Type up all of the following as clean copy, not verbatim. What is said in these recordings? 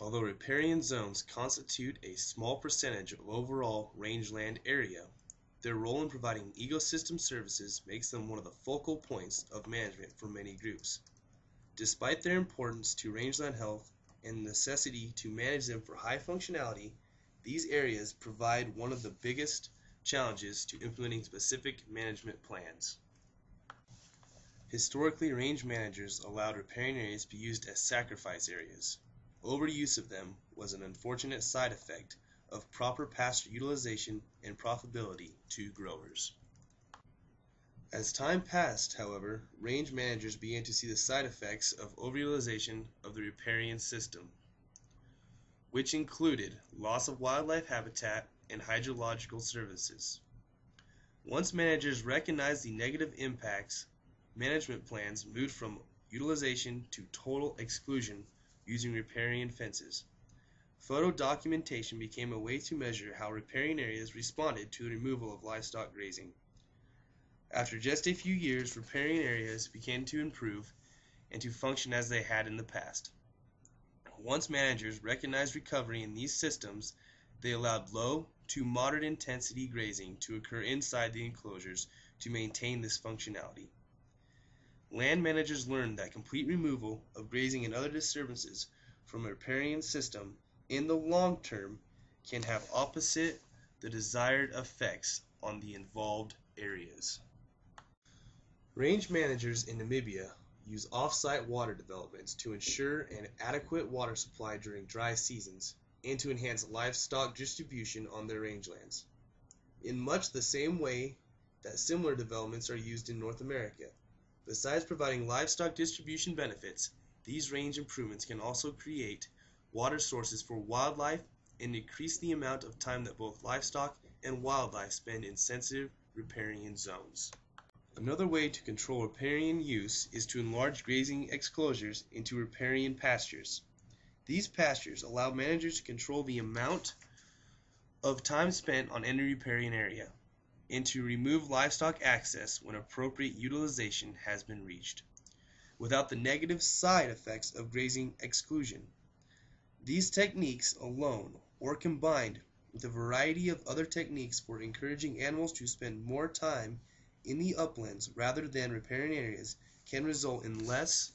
Although riparian zones constitute a small percentage of overall rangeland area, their role in providing ecosystem services makes them one of the focal points of management for many groups. Despite their importance to rangeland health and the necessity to manage them for high functionality, these areas provide one of the biggest challenges to implementing specific management plans. Historically, range managers allowed riparian areas to be used as sacrifice areas. Overuse of them was an unfortunate side effect of proper pasture utilization and profitability to growers. As time passed, however, range managers began to see the side effects of overutilization of the riparian system, which included loss of wildlife habitat and hydrological services. Once managers recognized the negative impacts, management plans moved from utilization to total exclusion using riparian fences. Photo documentation became a way to measure how riparian areas responded to the removal of livestock grazing. After just a few years, riparian areas began to improve and to function as they had in the past. Once managers recognized recovery in these systems, they allowed low to moderate intensity grazing to occur inside the enclosures to maintain this functionality. Land managers learned that complete removal of grazing and other disturbances from a riparian system in the long term can have opposite the desired effects on the involved areas. Range managers in Namibia use off-site water developments to ensure an adequate water supply during dry seasons and to enhance livestock distribution on their rangelands, in much the same way that similar developments are used in North America. Besides providing livestock distribution benefits, these range improvements can also create water sources for wildlife and increase the amount of time that both livestock and wildlife spend in sensitive riparian zones. Another way to control riparian use is to enlarge grazing exclosures into riparian pastures. These pastures allow managers to control the amount of time spent on any riparian area, and to remove livestock access when appropriate utilization has been reached, without the negative side effects of grazing exclusion. These techniques alone, or combined with a variety of other techniques for encouraging animals to spend more time in the uplands rather than riparian areas, can result in less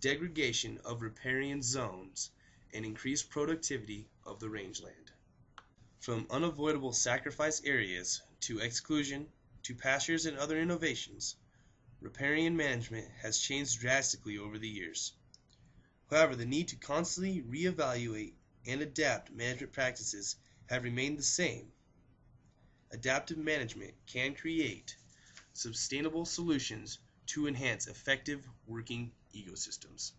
degradation of riparian zones and increased productivity of the rangeland. From unavoidable sacrifice areas to exclusion to pastures and other innovations, riparian management has changed drastically over the years. However, the need to constantly reevaluate and adapt management practices have remained the same. Adaptive management can create sustainable solutions to enhance effective working ecosystems.